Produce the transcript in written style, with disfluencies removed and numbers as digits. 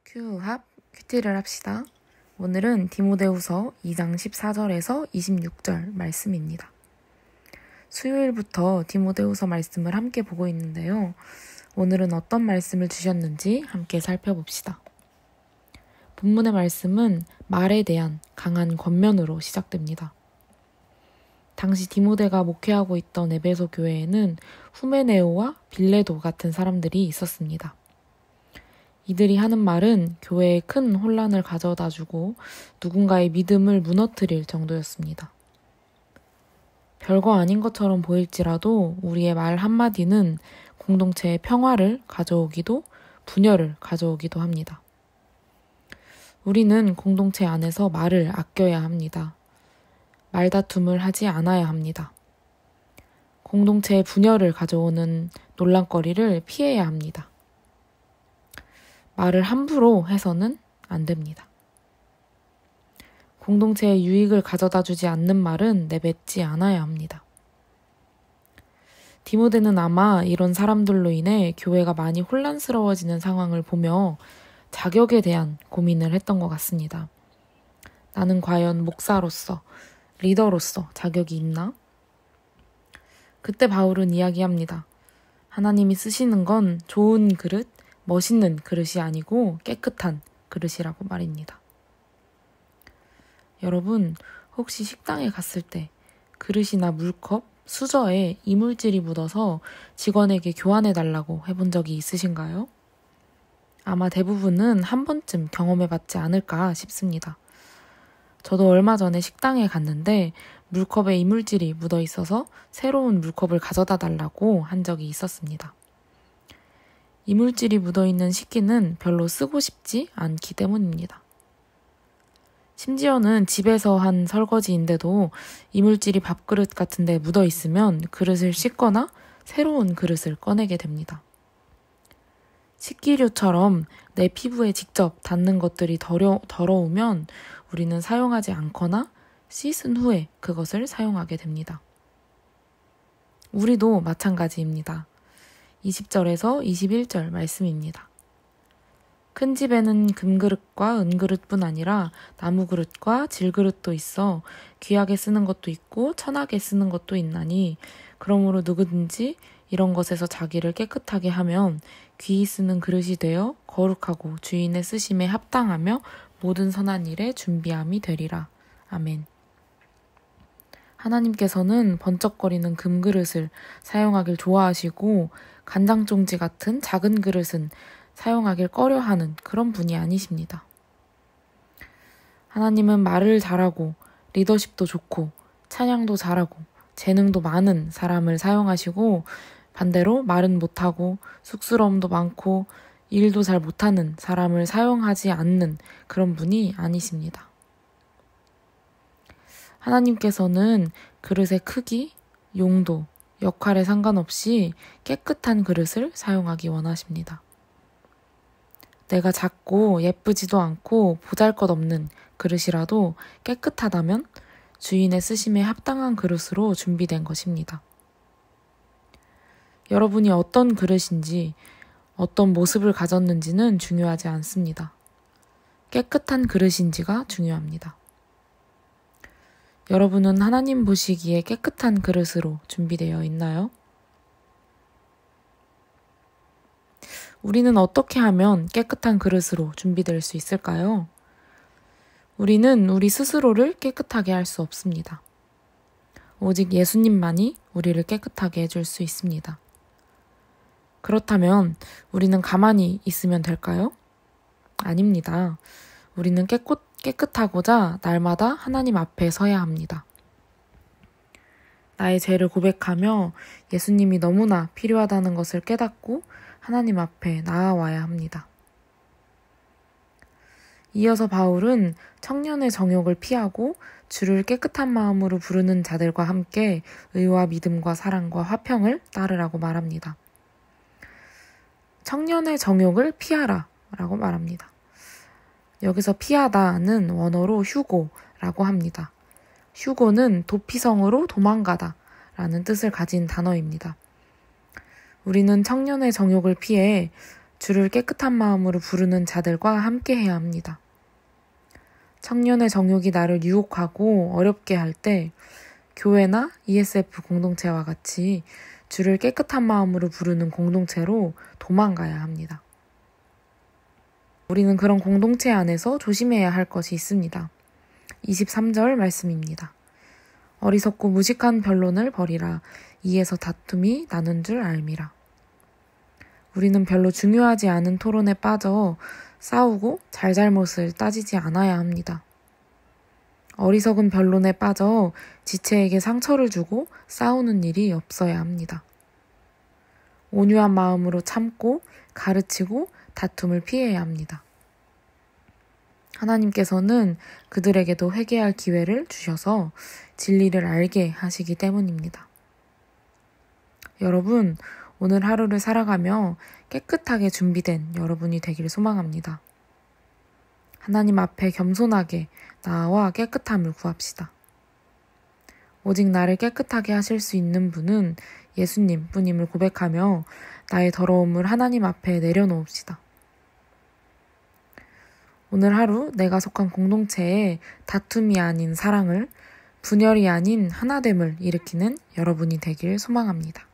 큐합 큐티를 합시다. 오늘은 디모데후서 2장 14절에서 26절 말씀입니다. 수요일부터 디모데후서 말씀을 함께 보고 있는데요. 오늘은 어떤 말씀을 주셨는지 함께 살펴봅시다. 본문의 말씀은 말에 대한 강한 권면으로 시작됩니다. 당시 디모데가 목회하고 있던 에베소 교회에는 후메네오와 빌레도 같은 사람들이 있었습니다. 이들이 하는 말은 교회에 큰 혼란을 가져다주고 누군가의 믿음을 무너뜨릴 정도였습니다. 별거 아닌 것처럼 보일지라도 우리의 말 한마디는 공동체의 평화를 가져오기도 분열을 가져오기도 합니다. 우리는 공동체 안에서 말을 아껴야 합니다. 말다툼을 하지 않아야 합니다. 공동체의 분열을 가져오는 논란거리를 피해야 합니다. 말을 함부로 해서는 안 됩니다. 공동체의 유익을 가져다 주지 않는 말은 내뱉지 않아야 합니다. 디모데는 아마 이런 사람들로 인해 교회가 많이 혼란스러워지는 상황을 보며 자격에 대한 고민을 했던 것 같습니다. 나는 과연 목사로서, 리더로서 자격이 있나? 그때 바울은 이야기합니다. 하나님이 쓰시는 건 좋은 그릇, 멋있는 그릇이 아니고 깨끗한 그릇이라고 말입니다. 여러분, 혹시 식당에 갔을 때 그릇이나 물컵, 수저에 이물질이 묻어서 직원에게 교환해달라고 해본 적이 있으신가요? 아마 대부분은 한 번쯤 경험해봤지 않을까 싶습니다. 저도 얼마 전에 식당에 갔는데 물컵에 이물질이 묻어 있어서 새로운 물컵을 가져다 달라고 한 적이 있었습니다. 이물질이 묻어있는 식기는 별로 쓰고 싶지 않기 때문입니다. 심지어는 집에서 한 설거지인데도 이물질이 밥그릇 같은 데 묻어있으면 그릇을 씻거나 새로운 그릇을 꺼내게 됩니다. 식기류처럼 내 피부에 직접 닿는 것들이 더러우면 우리는 사용하지 않거나 씻은 후에 그것을 사용하게 됩니다. 우리도 마찬가지입니다. 20절에서 21절 말씀입니다. 큰 집에는 금그릇과 은그릇뿐 아니라 나무그릇과 질그릇도 있어 귀하게 쓰는 것도 있고 천하게 쓰는 것도 있나니 그러므로 누구든지 이런 것에서 자기를 깨끗하게 하면 귀히 쓰는 그릇이 되어 거룩하고 주인의 쓰심에 합당하며 모든 선한 일에 준비함이 되리라. 아멘. 하나님께서는 번쩍거리는 금그릇을 사용하길 좋아하시고 간장종지 같은 작은 그릇은 사용하길 꺼려하는 그런 분이 아니십니다. 하나님은 말을 잘하고 리더십도 좋고 찬양도 잘하고 재능도 많은 사람을 사용하시고 반대로 말은 못하고 쑥스러움도 많고 일도 잘 못하는 사람을 사용하지 않는 그런 분이 아니십니다. 하나님께서는 그릇의 크기, 용도, 역할에 상관없이 깨끗한 그릇을 사용하기 원하십니다. 내가 작고 예쁘지도 않고 보잘것없는 그릇이라도 깨끗하다면 주인의 쓰심에 합당한 그릇으로 준비된 것입니다. 여러분이 어떤 그릇인지, 어떤 모습을 가졌는지는 중요하지 않습니다. 깨끗한 그릇인지가 중요합니다. 여러분은 하나님 보시기에 깨끗한 그릇으로 준비되어 있나요? 우리는 어떻게 하면 깨끗한 그릇으로 준비될 수 있을까요? 우리는 우리 스스로를 깨끗하게 할 수 없습니다. 오직 예수님만이 우리를 깨끗하게 해줄 수 있습니다. 그렇다면 우리는 가만히 있으면 될까요? 아닙니다. 우리는 깨끗하고자 날마다 하나님 앞에 서야 합니다. 나의 죄를 고백하며 예수님이 너무나 필요하다는 것을 깨닫고 하나님 앞에 나아와야 합니다. 이어서 바울은 청년의 정욕을 피하고 주를 깨끗한 마음으로 부르는 자들과 함께 의와 믿음과 사랑과 화평을 따르라고 말합니다. 청년의 정욕을 피하라 라고 말합니다. 여기서 피하다는 원어로 휴고라고 합니다. 휴고는 도피성으로 도망가다 라는 뜻을 가진 단어입니다. 우리는 청년의 정욕을 피해 주를 깨끗한 마음으로 부르는 자들과 함께 해야 합니다. 청년의 정욕이 나를 유혹하고 어렵게 할 때 교회나 ESF 공동체와 같이 주를 깨끗한 마음으로 부르는 공동체로 도망가야 합니다. 우리는 그런 공동체 안에서 조심해야 할 것이 있습니다. 23절 말씀입니다. 어리석고 무식한 변론을 버리라. 이에서 다툼이 나는 줄 알미라. 우리는 별로 중요하지 않은 토론에 빠져 싸우고 잘잘못을 따지지 않아야 합니다. 어리석은 변론에 빠져 지체에게 상처를 주고 싸우는 일이 없어야 합니다. 온유한 마음으로 참고 가르치고 다툼을 피해야 합니다. 하나님께서는 그들에게도 회개할 기회를 주셔서 진리를 알게 하시기 때문입니다. 여러분, 오늘 하루를 살아가며 깨끗하게 준비된 여러분이 되길 소망합니다. 하나님 앞에 겸손하게 나와 깨끗함을 구합시다. 오직 나를 깨끗하게 하실 수 있는 분은 예수님 뿐임을 고백하며 나의 더러움을 하나님 앞에 내려놓읍시다. 오늘 하루 내가 속한 공동체에 다툼이 아닌 사랑을, 분열이 아닌 하나됨을 일으키는 여러분이 되길 소망합니다.